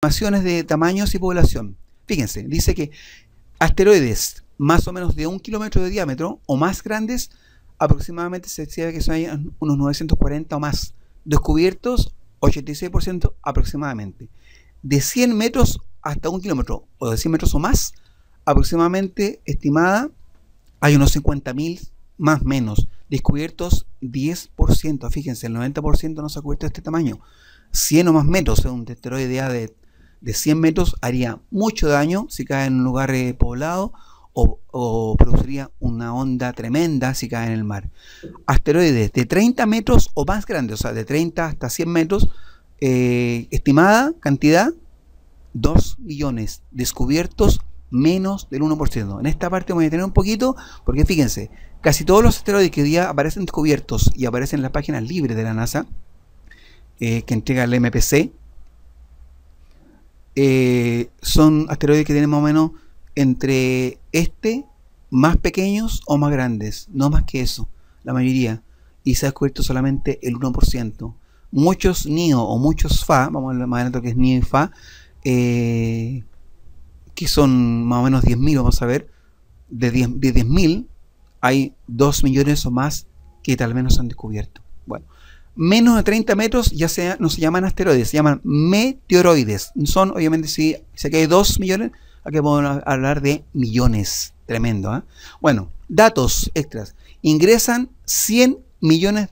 estimaciones de tamaños y población. Fíjense, dice que asteroides más o menos de 1 kilómetro de diámetro o más grandes, aproximadamente se estima que son unos 940 o más. Descubiertos, 86% aproximadamente. De 100 metros hasta 1 kilómetro o de 100 metros o más, aproximadamente estimada, hay unos 50.000 más menos. Descubiertos 10%, fíjense, el 90% no se ha cubierto de este tamaño. 100 o más metros, un asteroide de 100 metros haría mucho daño si cae en un lugar poblado o produciría una onda tremenda si cae en el mar. Asteroides de 30 metros o más grandes, o sea, de 30 hasta 100 metros, estimada cantidad, 2 millones. Descubiertos, menos del 1%. En esta parte voy a tener un poquito, porque fíjense, casi todos los asteroides que hoy día aparecen descubiertos y aparecen en las páginas libres de la NASA, que entrega el MPC, son asteroides que tienen más o menos entre más pequeños o más grandes, no más que eso, la mayoría, y se ha descubierto solamente el 1%. Muchos NIO o muchos FA, vamos a ver más adelante que es NIO y FA, que son más o menos 10.000, vamos a ver, de 10.000 hay 2 millones o más que tal vez no se han descubierto. Bueno, menos de 30 metros ya no se llaman asteroides, se llaman meteoroides. Son, obviamente, si aquí hay 2 millones, aquí podemos hablar de millones. Tremendo, ¿eh? Bueno, datos extras. Ingresan 100 millones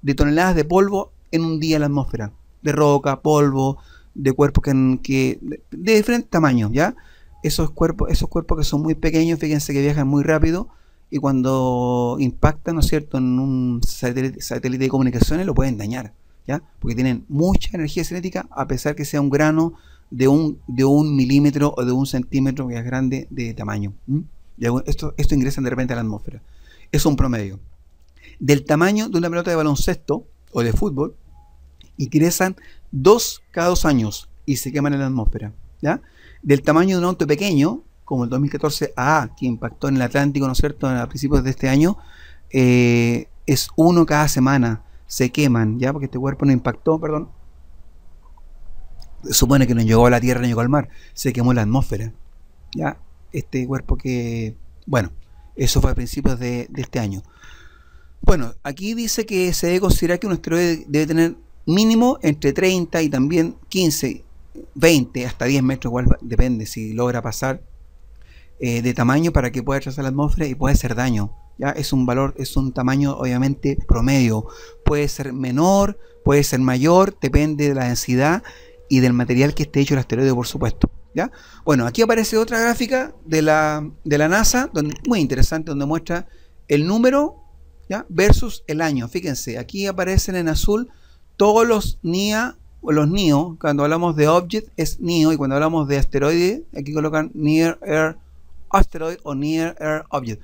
de toneladas de polvo en un día a la atmósfera. De roca, polvo, de cuerpos de diferentes tamaños, ¿ya? Esos cuerpos que son muy pequeños, fíjense que viajan muy rápido y cuando impactan, ¿no es cierto?, en un satélite de comunicaciones lo pueden dañar, ¿ya? Porque tienen mucha energía cinética, a pesar que sea un grano de un milímetro o de 1 centímetro, que es grande de tamaño. Esto ingresa de repente a la atmósfera. Es un promedio. Del tamaño de una pelota de baloncesto o de fútbol, ingresan 2 cada 2 años y se queman en la atmósfera, ¿ya? Del tamaño de un auto pequeño, como el 2014 AA, que impactó en el Atlántico, ¿no es cierto?, a principios de este año, es 1 cada semana. Se queman, ¿ya? Porque este cuerpo no impactó, perdón. Supone que no llegó a la Tierra, no llegó al mar. Se quemó en la atmósfera, ¿ya? Este cuerpo que, bueno, eso fue a principios de este año. Bueno, aquí dice que se debe considerar que un asteroide debe tener mínimo entre 30 y también 15, 20 hasta 10 metros, igual depende si logra pasar de tamaño para que pueda trazar la atmósfera y puede hacer daño, ¿ya? Es un tamaño obviamente promedio, puede ser menor, puede ser mayor, depende de la densidad y del material que esté hecho el asteroide, por supuesto, ¿ya? Bueno, aquí aparece otra gráfica de la NASA, muy interesante, donde muestra el número, ¿ya?, versus el año. Fíjense, aquí aparecen en azul todos los NIA o los NIO. Cuando hablamos de object es NIO, y cuando hablamos de asteroide, aquí colocan Near Earth Asteroid o Near Earth Object,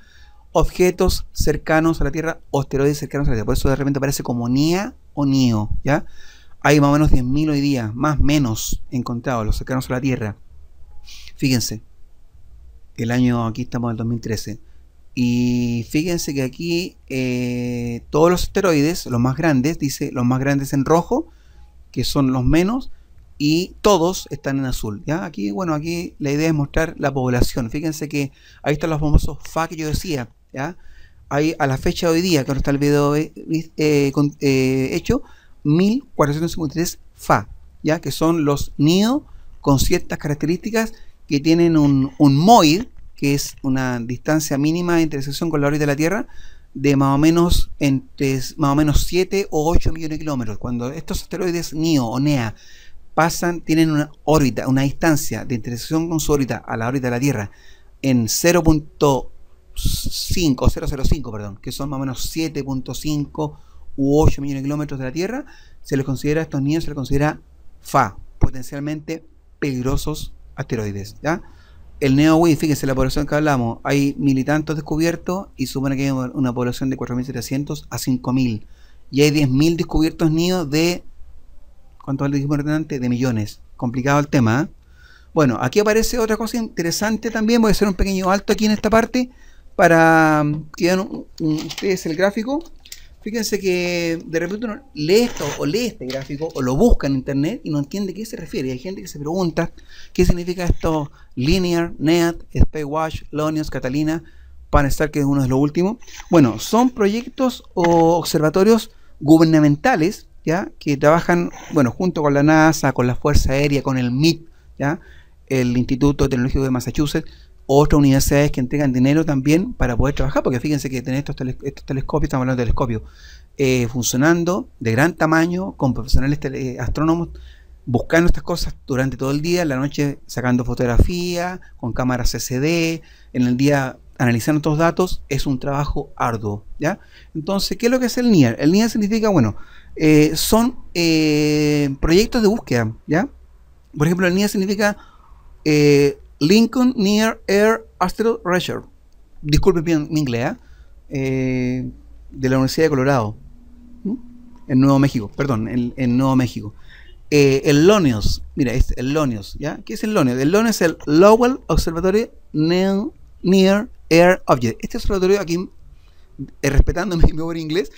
objetos cercanos a la Tierra o asteroides cercanos a la Tierra. Por eso de repente aparece como NIA o NIO, ¿ya? Hay más o menos 10.000 hoy día, más o menos encontrados, los cercanos a la Tierra. Fíjense, el año, aquí estamos en el 2013, y fíjense que aquí todos los asteroides, los más grandes, dice los más grandes en rojo, que son los menos, y todos están en azul, ¿ya? Aquí, bueno, aquí la idea es mostrar la población. Fíjense que ahí están los famosos FA que yo decía, ¿ya? Ahí, a la fecha de hoy día, que ahora está el video hecho, 1453 FA, ¿ya? Que son los NIO con ciertas características que tienen un MOID, que es una distancia mínima de intersección con la órbita de la Tierra, de más o menos 7 o 8 millones de kilómetros. Cuando estos asteroides NIO o NEA tienen una órbita, una distancia de intersección con su órbita a la órbita de la Tierra en 0.5 o 0.05, perdón, que son más o menos 7.5 u 8 millones de kilómetros de la Tierra, se les considera, a estos NIO se les considera FA, potencialmente peligrosos asteroides, ¿ya? El NEO-WID, fíjense la población que hablamos, hay 1.000 y tantos descubiertos y supone que hay una población de 4.700 a 5.000, y hay 10.000 descubiertos NIO de, ¿cuántos le dijimos antes? De millones. Complicado el tema, ¿eh? Bueno, aquí aparece otra cosa interesante también. Voy a hacer un pequeño alto aquí en esta parte para que vean ustedes el gráfico. Fíjense que de repente uno lee esto o lee este gráfico o lo busca en internet y no entiende a qué se refiere. Hay gente que se pregunta qué significa esto: Linear, NEAT, Spacewatch, Lonius, Catalina, Pan-STARRS, que es uno de los últimos. Bueno, son proyectos o observatorios gubernamentales, ¿ya? Que trabajan, bueno, junto con la NASA, con la Fuerza Aérea, con el MIT, ¿ya? El Instituto Tecnológico de Massachusetts, otras universidades que entregan dinero también para poder trabajar, porque fíjense que tener estos telescopios, estamos hablando de telescopios funcionando de gran tamaño, con profesionales astrónomos buscando estas cosas durante todo el día, en la noche sacando fotografía, con cámaras CCD, en el día analizando estos datos. Es un trabajo arduo, ¿ya? Entonces, ¿qué es lo que es el NEAR? El NEAR significa, bueno, son proyectos de búsqueda, ¿ya? Por ejemplo, el NEAR significa Lincoln Near Air Asteroid Research. Disculpen mi inglés, de la Universidad de Colorado, en Nuevo México, perdón, en Nuevo México. El LONIOS, mira, el LONIOS, ¿ya? ¿Qué es el LONIOS? El LONIOS es el Lowell Observatory Near Air Object. Este observatorio aquí, respetando mi buen inglés,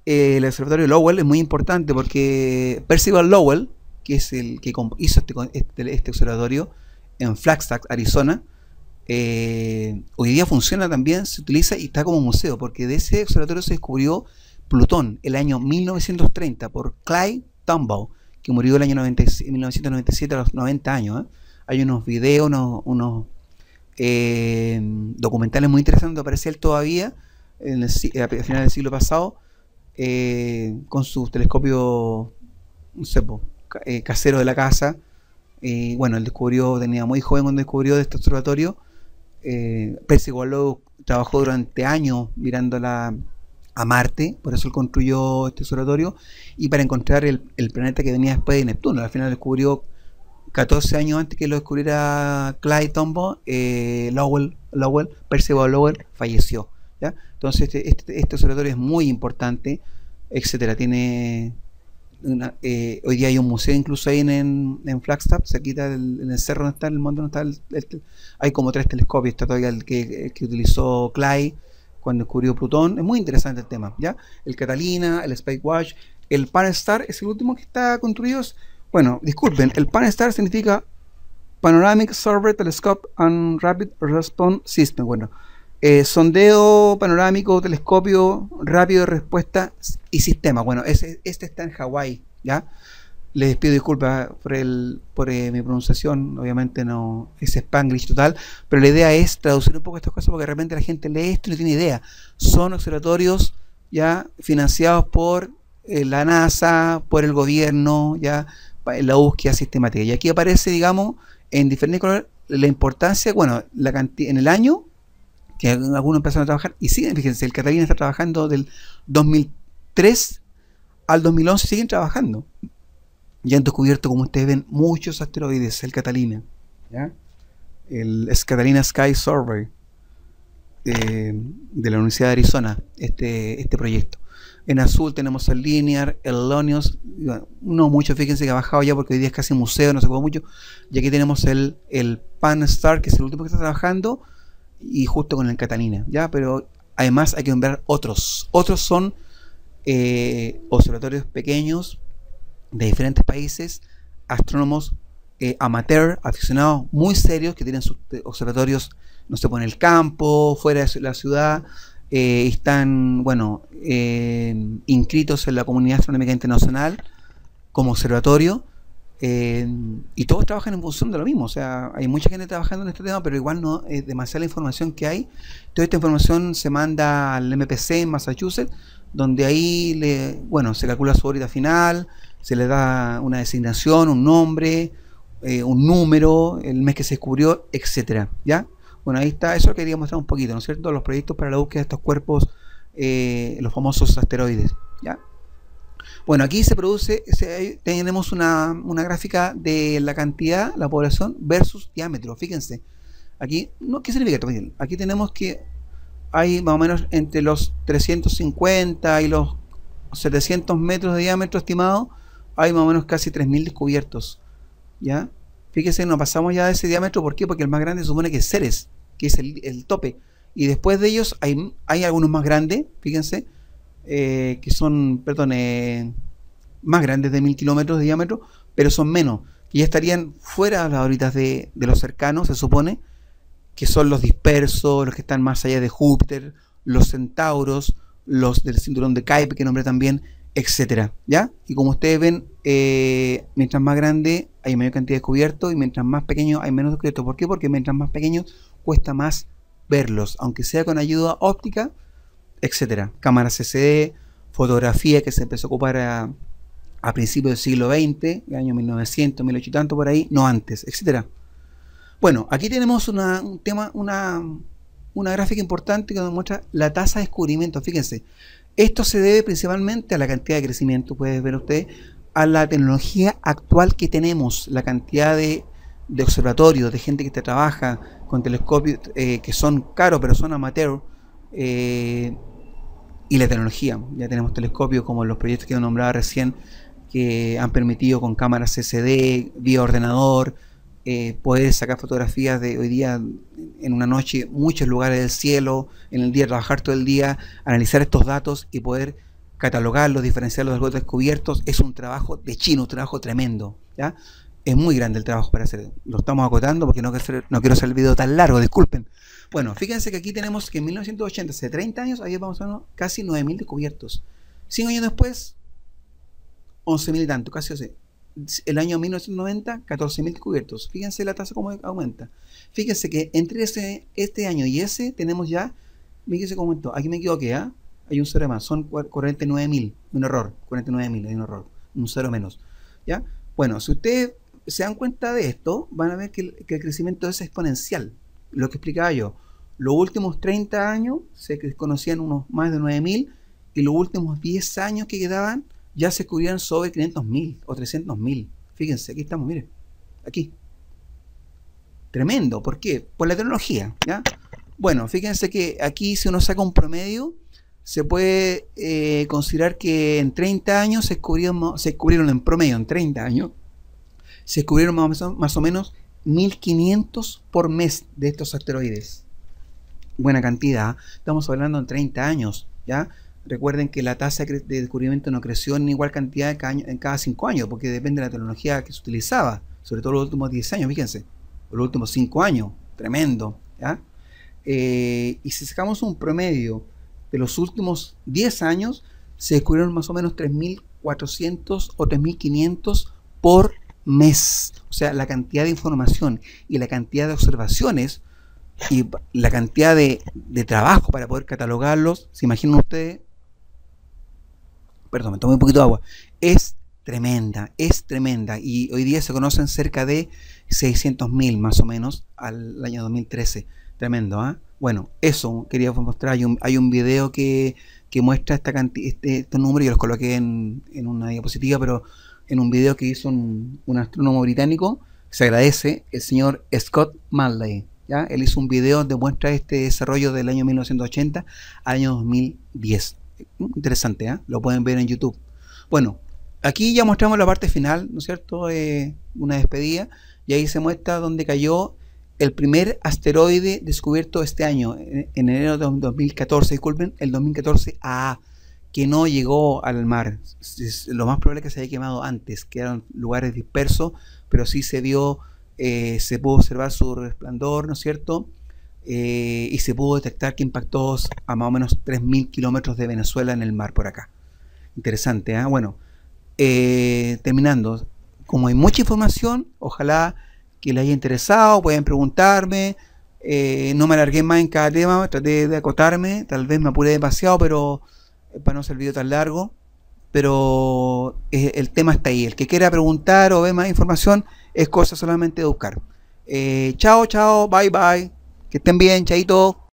el observatorio Lowell es muy importante porque Percival Lowell, que es el que hizo este observatorio en Flagstaff, Arizona, hoy día funciona también, se utiliza y está como museo, porque de ese observatorio se descubrió Plutón el año 1930 por Clyde Tombaugh, que murió el año 1997 a los 90 años. Hay unos videos, unos documentales muy interesantes donde aparece él todavía a finales del siglo pasado, con sus telescopios, no sé, casero de la casa. Bueno, él descubrió, tenía muy joven cuando descubrió de este observatorio. Percy Wallow trabajó durante años mirando a Marte, por eso él construyó este observatorio, y para encontrar el planeta que venía después de Neptuno. Al final descubrió 14 años antes que lo descubriera Clyde Tombaugh. Percival Lowell falleció, ¿ya? Entonces este observatorio es muy importante, etcétera. Tiene hoy día hay un museo incluso ahí en Flagstaff, cerquita en el cerro donde está, en el monte donde está hay como 3 telescopios. Está todavía el que utilizó Clyde cuando descubrió Plutón. Es muy interesante el tema, ¿ya? El Catalina, el Spacewatch, el Pan-STARRS es el último que está construido. Bueno, disculpen, el Pan-STARRS significa Panoramic Survey Telescope and Rapid Response System. Bueno, sondeo panorámico, telescopio, rápido de respuesta y sistema. Bueno, este está en Hawái, ¿ya? Les pido disculpas por mi pronunciación, obviamente no es Spanglish total, pero la idea es traducir un poco estas cosas porque de repente la gente lee esto y no tiene idea. Son observatorios ya financiados por la NASA, por el gobierno, ya, la búsqueda sistemática. Y aquí aparece, digamos, en diferentes colores la importancia, bueno, la cantidad en el año que algunos empezaron a trabajar y siguen. Fíjense, el Catalina está trabajando del 2003 al 2011, siguen trabajando. Ya han descubierto, como ustedes ven, muchos asteroides, el Catalina, ¿ya? El Catalina Sky Survey de la Universidad de Arizona, este proyecto. En azul tenemos el Linear, el Lonius, no mucho, fíjense que ha bajado ya porque hoy día es casi museo, no se puede mucho. Y aquí tenemos el Pan-STARRS, que es el último que está trabajando, y justo con el Catalina, ¿ya? Pero además hay que nombrar otros. Otros son observatorios pequeños de diferentes países, astrónomos amateur, aficionados muy serios, que tienen sus observatorios, no sé, en el campo, fuera de la ciudad. Están, bueno, inscritos en la Comunidad Astronómica Internacional como observatorio, y todos trabajan en función de lo mismo. O sea, hay mucha gente trabajando en este tema, pero igual no es demasiada la información que hay. Toda esta información se manda al MPC en Massachusetts, donde ahí bueno, se calcula su órbita final, se le da una designación, un nombre, un número, el mes que se descubrió, etcétera, ¿ya? Bueno, ahí está, eso quería mostrar un poquito, ¿no es cierto? Los proyectos para la búsqueda de estos cuerpos, los famosos asteroides, ¿ya? Bueno, aquí se produce, tenemos una gráfica de la cantidad, la población versus diámetro. Fíjense, aquí, ¿qué significa esto? Aquí tenemos que hay más o menos entre los 350 y los 700 metros de diámetro estimado, hay más o menos casi 3000 descubiertos, ¿ya? Fíjense, nos pasamos ya de ese diámetro. ¿Por qué? Porque el más grande se supone que es Ceres, que es el tope, y después de ellos hay algunos más grandes. Fíjense, que son, perdón, más grandes de 1000 kilómetros de diámetro, pero son menos, que ya estarían fuera de las órbitas de los cercanos, se supone, que son los dispersos, los que están más allá de Júpiter, los centauros, los del cinturón de Kuiper, que nombré también, etcétera, ¿ya? Y como ustedes ven, mientras más grande hay mayor cantidad de descubiertos y mientras más pequeños hay menos descubiertos. ¿Por qué? Porque mientras más pequeños cuesta más verlos, aunque sea con ayuda óptica, etcétera. Cámaras CCD, fotografía que se empezó a ocupar a principios del siglo XX, el año 1900, 1800 y tanto por ahí, no antes, etcétera. Bueno, aquí tenemos una gráfica importante que nos muestra la tasa de descubrimiento. Fíjense, esto se debe principalmente a la cantidad de crecimiento, puede ver usted, a la tecnología actual que tenemos, la cantidad de observatorios, de gente que trabaja con telescopios que son caros pero son amateur, y la tecnología. Ya tenemos telescopios como los proyectos que yo nombraba recién, que han permitido con cámaras CCD, vía ordenador, poder sacar fotografías de hoy día en una noche, muchos lugares del cielo, en el día trabajar todo el día, analizar estos datos y poder catalogarlos, diferenciarlos de los descubiertos. Es un trabajo de chino, un trabajo tremendo, ¿ya? Es muy grande el trabajo para hacer. Lo estamos acotando porque no quiero hacer el video tan largo, disculpen. Bueno, fíjense que aquí tenemos que en 1980, hace 30 años, había casi 9000 descubiertos. 5 años después, 11.000 y tanto, casi así. El año 1990, 14.000 descubiertos. Fíjense la tasa cómo aumenta. Fíjense que entre este año y ese tenemos ya, fíjense cómo aumentó. Aquí me equivoqué, ¿ah? Hay un cero más, son 49.000, un error, 49.000, hay un error, un cero menos, ¿ya? Bueno, si ustedes se dan cuenta de esto, van a ver que el crecimiento es exponencial. Lo que explicaba yo, los últimos 30 años se conocían unos más de 9.000 y los últimos 10 años que quedaban ya se cubrían sobre 500.000 o 300.000. Fíjense, aquí estamos, miren, aquí. Tremendo, ¿por qué? Por la tecnología, ¿ya? Bueno, fíjense que aquí si uno saca un promedio, se puede considerar que en 30 años se descubrieron en promedio, en 30 años, se descubrieron más o menos 1500 por mes de estos asteroides. Buena cantidad, estamos hablando en 30 años, ¿ya? Recuerden que la tasa de descubrimiento no creció en igual cantidad en cada 5 años, porque depende de la tecnología que se utilizaba, sobre todo los últimos 10 años, fíjense, los últimos 5 años, tremendo, ¿ya? Y si sacamos un promedio de los últimos 10 años, se descubrieron más o menos 3.400 o 3.500 por mes. O sea, la cantidad de información y la cantidad de observaciones y la cantidad de trabajo para poder catalogarlos, se imaginan ustedes, perdón, me tomé un poquito de agua, es tremenda, y hoy día se conocen cerca de 600.000 más o menos al año 2013, tremendo, ¿ah? Bueno, eso quería mostrar. Hay un video que muestra esta cantidad, estos números. Yo los coloqué en una diapositiva, pero en un video que hizo un astrónomo británico, se agradece, el señor Scott Manley, ¿ya? Él hizo un video donde muestra este desarrollo del año 1980 al año 2010. Interesante, ¿eh? Lo pueden ver en YouTube. Bueno, aquí ya mostramos la parte final, ¿no es cierto? Una despedida, y ahí se muestra donde cayó el primer asteroide descubierto este año, en enero de 2014, disculpen, el 2014 AA, que no llegó al mar. Lo más probable es que se haya quemado antes, que eran lugares dispersos, pero sí se vio, se pudo observar su resplandor, ¿no es cierto? Y se pudo detectar que impactó a más o menos 3.000 kilómetros de Venezuela en el mar por acá. Interesante, ¿eh? Bueno, terminando, como hay mucha información, ojalá que les haya interesado, pueden preguntarme. No me alargué más en cada tema, traté de acotarme, tal vez me apuré demasiado, pero para no ser el video tan largo, pero el tema está ahí. El que quiera preguntar o ver más información es cosa solamente de buscar. Chao, bye, que estén bien, chaito.